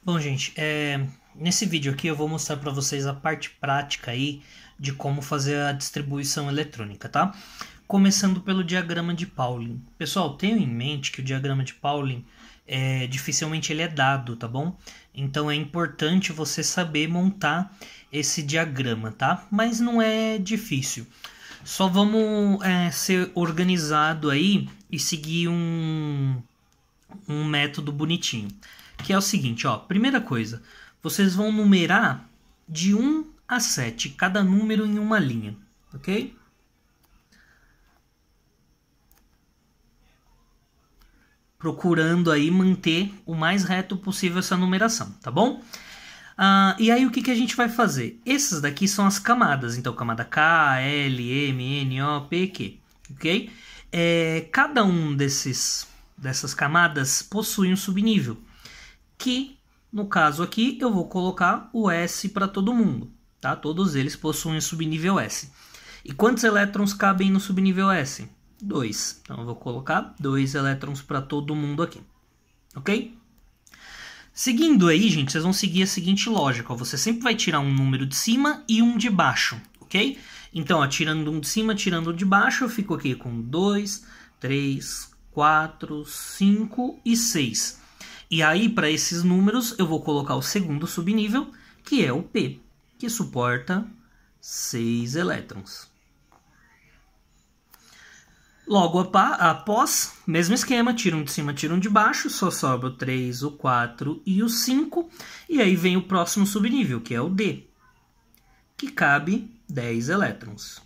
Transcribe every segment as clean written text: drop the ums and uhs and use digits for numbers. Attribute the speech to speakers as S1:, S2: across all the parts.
S1: Bom, gente, nesse vídeo aqui eu vou mostrar para vocês a parte prática aí de como fazer a distribuição eletrônica, tá? Começando pelo diagrama de Pauling. Pessoal, tenham em mente que o diagrama de Pauling dificilmente ele é dado, tá bom? Então é importante você saber montar esse diagrama, tá? Mas não é difícil. Só vamos ser organizado aí e seguir um método bonitinho. Que é o seguinte, ó. Primeira coisa, vocês vão numerar de 1 a 7, cada número em uma linha, ok? Procurando aí manter o mais reto possível essa numeração, tá bom? E aí o que a gente vai fazer? Essas daqui são as camadas, então camada K, L, M, N, O, P, Q, ok? Cada um dessas camadas possui um subnível, que no caso aqui eu vou colocar o S para todo mundo, tá? Todos eles possuem o subnível S. E quantos elétrons cabem no subnível S? 2. Então eu vou colocar 2 elétrons para todo mundo aqui, ok? Seguindo aí, gente, vocês vão seguir a seguinte lógica, ó. Você sempre vai tirar um número de cima e um de baixo, ok? Então, ó, tirando um de cima, tirando um de baixo, eu fico aqui com 2, 3, 4, 5 e 6. E aí, para esses números, eu vou colocar o segundo subnível, que é o P, que suporta 6 elétrons. Logo após, mesmo esquema, tira um de cima, tira um de baixo, só sobra o 3, o 4 e o 5. E aí vem o próximo subnível, que é o D, que cabe 10 elétrons.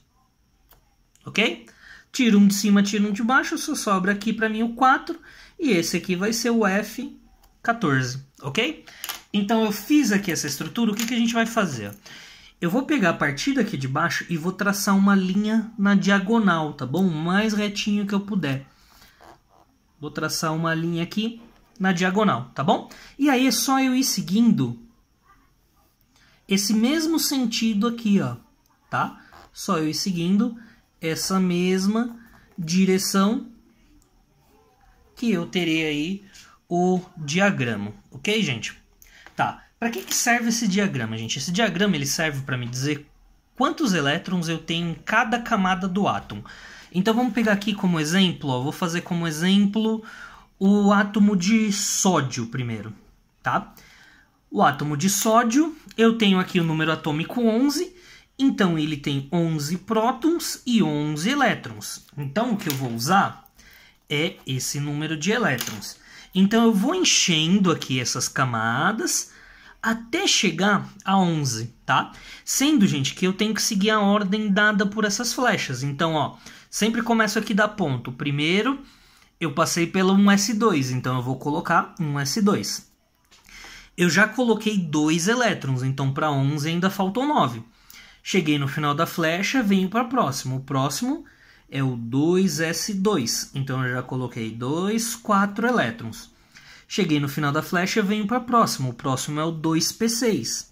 S1: Ok? Tira um de cima, tira um de baixo, só sobra aqui para mim o 4. E esse aqui vai ser o F14, ok? Então eu fiz aqui essa estrutura, o que a gente vai fazer? Eu vou pegar a partir daqui de baixo e vou traçar uma linha na diagonal, tá bom? O mais retinho que eu puder. Vou traçar uma linha aqui na diagonal, tá bom? E aí é só eu ir seguindo esse mesmo sentido aqui, ó, tá? Só eu ir seguindo essa mesma direção que eu terei aí o diagrama, ok, gente? Tá. Para que serve esse diagrama, gente? Esse diagrama ele serve para me dizer quantos elétrons eu tenho em cada camada do átomo. Então vamos pegar aqui como exemplo, ó, vou fazer como exemplo o átomo de sódio primeiro, tá? O átomo de sódio, eu tenho aqui o número atômico 11, então ele tem 11 prótons e 11 elétrons. Então o que eu vou usar é esse número de elétrons. Então eu vou enchendo aqui essas camadas até chegar a 11, tá? Sendo, gente, que eu tenho que seguir a ordem dada por essas flechas. Então, ó, sempre começo aqui da ponta. Primeiro, eu passei pelo 1s2, então eu vou colocar 1s2. Eu já coloquei 2 elétrons, então para 11 ainda faltam 9. Cheguei no final da flecha, venho para o próximo. O próximo é o 2s2, então eu já coloquei 4 elétrons. Cheguei no final da flecha, venho para o próximo. O próximo é o 2p6.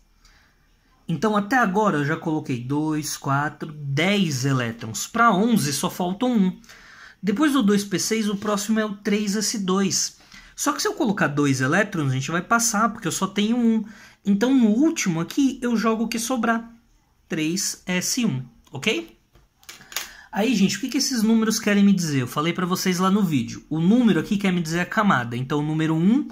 S1: Então, até agora, eu já coloquei 2, 4, 10 elétrons. Para 11, só faltam 1. Depois do 2p6, o próximo é o 3s2. Só que se eu colocar 2 elétrons, a gente vai passar, porque eu só tenho 1. Então, no último aqui, eu jogo o que sobrar. 3s1, ok? Aí, gente, o que esses números querem me dizer? Eu falei para vocês lá no vídeo. O número aqui quer me dizer a camada. Então, o número 1,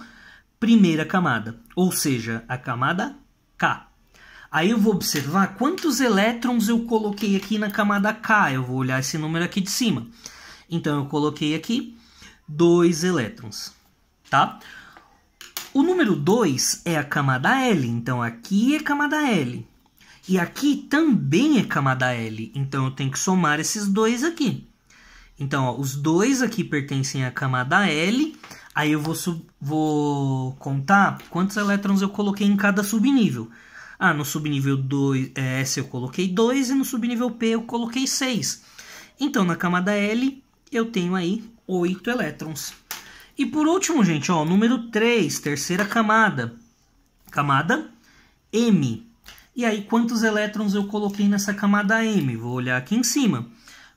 S1: primeira camada. Ou seja, a camada K. Aí eu vou observar quantos elétrons eu coloquei aqui na camada K. Eu vou olhar esse número aqui de cima. Então, eu coloquei aqui 2 elétrons. Tá? O número 2 é a camada L. Então, aqui é camada L. E aqui também é camada L, então eu tenho que somar esses dois aqui. Então, ó, os dois aqui pertencem à camada L, aí eu vou contar quantos elétrons eu coloquei em cada subnível. No subnível S eu coloquei 2 e no subnível P eu coloquei 6. Então, na camada L eu tenho aí 8 elétrons. E por último, gente, ó, número 3, terceira camada, camada M. E aí, quantos elétrons eu coloquei nessa camada M? Vou olhar aqui em cima.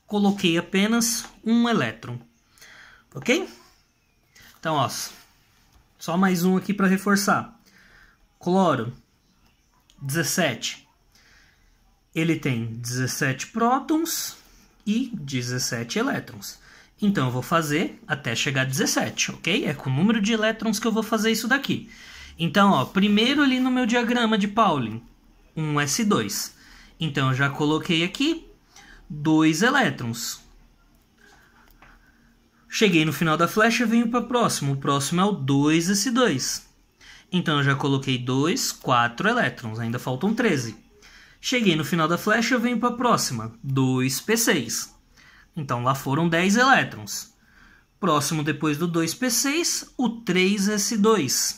S1: Coloquei apenas 1 elétron. Ok? Então, ó, só mais um aqui para reforçar. Cloro, 17. Ele tem 17 prótons e 17 elétrons. Então, eu vou fazer até chegar a 17, ok? É com o número de elétrons que eu vou fazer isso daqui. Então, ó, primeiro ali no meu diagrama de Pauling, um S2. Então, eu já coloquei aqui 2 elétrons. Cheguei no final da flecha, venho para o próximo. O próximo é o 2S2. Então, eu já coloquei 2, 4 elétrons. Ainda faltam 13. Cheguei no final da flecha, eu venho para a próxima. 2P6. Então, lá foram 10 elétrons. Próximo depois do 2P6, o 3S2.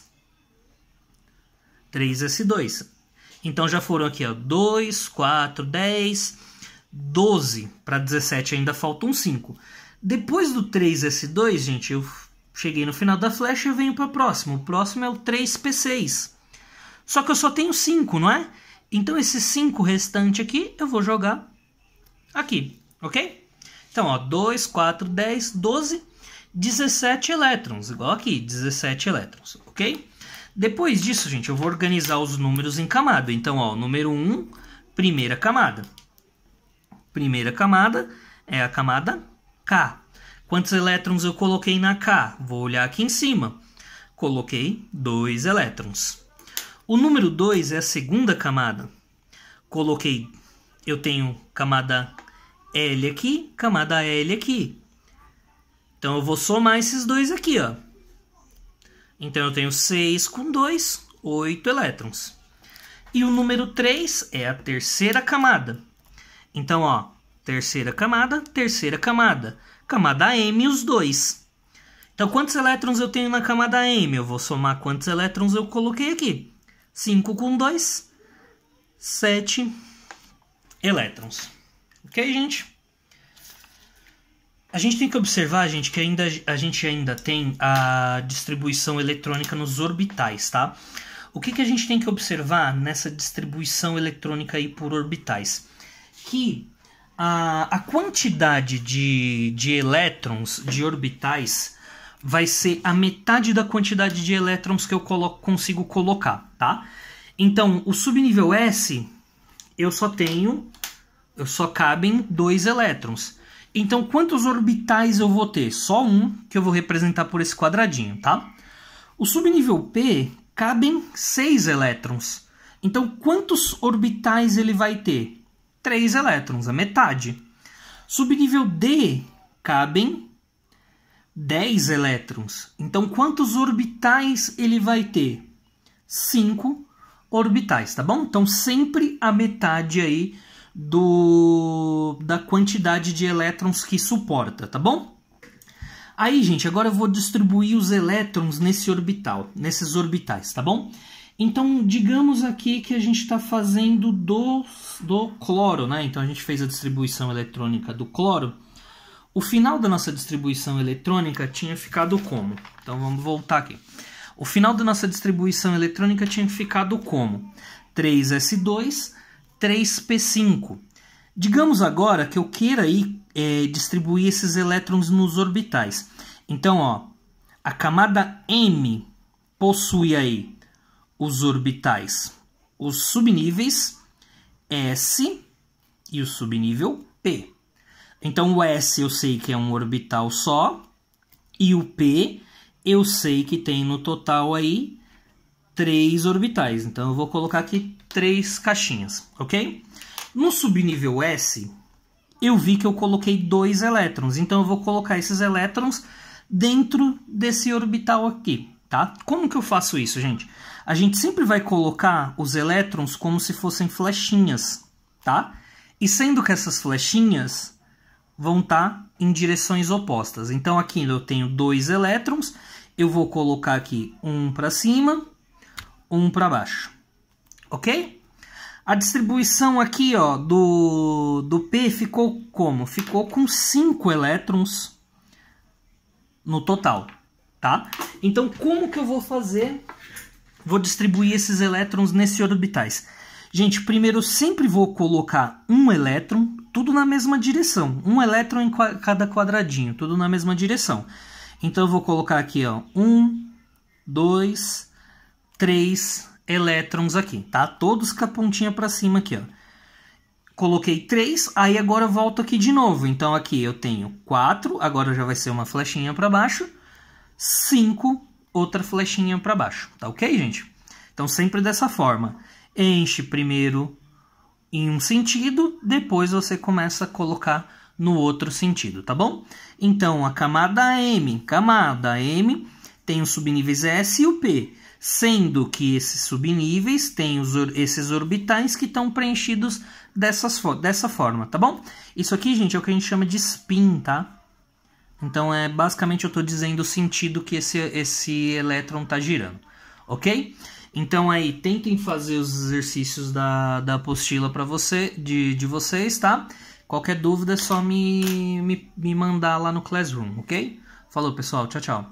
S1: 3S2. Então, já foram aqui, ó, 2, 4, 10, 12. Para 17 ainda faltam 5. Depois do 3S2, gente, eu cheguei no final da flecha e venho para o próximo. O próximo é o 3P6. Só que eu só tenho 5, não é? Então, esses 5 restantes aqui, eu vou jogar aqui, ok? Então, ó, 2, 4, 10, 12, 17 elétrons. Igual aqui, 17 elétrons, ok? Depois disso, gente, eu vou organizar os números em camada. Então, ó, número 1, primeira camada. Primeira camada é a camada K. Quantos elétrons eu coloquei na K? Vou olhar aqui em cima. Coloquei 2 elétrons. O número 2 é a segunda camada. Eu tenho camada L aqui, camada L aqui. Então, eu vou somar esses dois aqui, ó. Então, eu tenho 6 com 2, 8 elétrons. E o número 3 é a terceira camada. Então, ó, terceira camada, camada M, os dois. Então, quantos elétrons eu tenho na camada M? Eu vou somar quantos elétrons eu coloquei aqui. 5 com 2, 7 elétrons. Ok, gente? A gente tem que observar, gente, que a gente ainda tem a distribuição eletrônica nos orbitais, tá? O que a gente tem que observar nessa distribuição eletrônica aí por orbitais? Que a quantidade de elétrons, de orbitais, vai ser a metade da quantidade de elétrons que eu consigo colocar, tá? Então, o subnível S, só cabem 2 elétrons. Então, quantos orbitais eu vou ter? Só um, que eu vou representar por esse quadradinho, tá? O subnível P, cabem 6 elétrons. Então, quantos orbitais ele vai ter? 3 elétrons, a metade. Subnível D, cabem 10 elétrons. Então, quantos orbitais ele vai ter? 5 orbitais, tá bom? Então, sempre a metade aí da quantidade de elétrons que suporta, tá bom? Aí, gente, agora eu vou distribuir os elétrons nesses orbitais, tá bom? Então, digamos aqui que a gente está fazendo do cloro, né? Então, a gente fez a distribuição eletrônica do cloro. O final da nossa distribuição eletrônica tinha ficado como? Então, vamos voltar aqui. O final da nossa distribuição eletrônica tinha ficado como? 3s2, 3p5. Digamos agora que eu queira aí, distribuir esses elétrons nos orbitais. Então, ó, a camada M possui aí os orbitais, os subníveis S e o subnível P. Então, o S eu sei que é um orbital só, e o P eu sei que tem no total aí 3 orbitais. Então, eu vou colocar aqui 3 caixinhas, ok? No subnível S, eu vi que eu coloquei 2 elétrons. Então, eu vou colocar esses elétrons dentro desse orbital aqui, tá? Como que eu faço isso, gente? A gente sempre vai colocar os elétrons como se fossem flechinhas, tá? E sendo que essas flechinhas vão estar em direções opostas. Então, aqui eu tenho 2 elétrons, eu vou colocar aqui um para cima, um para baixo, ok? A distribuição aqui, ó, do P ficou como? Ficou com 5 elétrons no total, tá? Então, como que eu vou fazer? Vou distribuir esses elétrons nesses orbitais. Gente, primeiro eu sempre vou colocar um elétron, tudo na mesma direção. Um elétron em cada quadradinho, tudo na mesma direção. Então, eu vou colocar aqui, ó, 1, 2, 3 elétrons aqui, tá? Todos com a pontinha para cima aqui, ó. Coloquei 3, aí agora eu volto aqui de novo. Então aqui eu tenho 4, agora já vai ser uma flechinha para baixo. 5, outra flechinha para baixo, tá ok, gente? Então sempre dessa forma. Enche primeiro em um sentido, depois você começa a colocar no outro sentido, tá bom? Então a camada M tem os subníveis S e o P, sendo que esses subníveis têm esses orbitais que estão preenchidos dessa forma, tá bom? Isso aqui, gente, é o que a gente chama de spin, tá? Então, basicamente eu estou dizendo o sentido que esse elétron está girando, ok? Então, aí, tentem fazer os exercícios da apostila para de vocês, tá? Qualquer dúvida é só me mandar lá no Classroom, ok? Falou, pessoal. Tchau, tchau.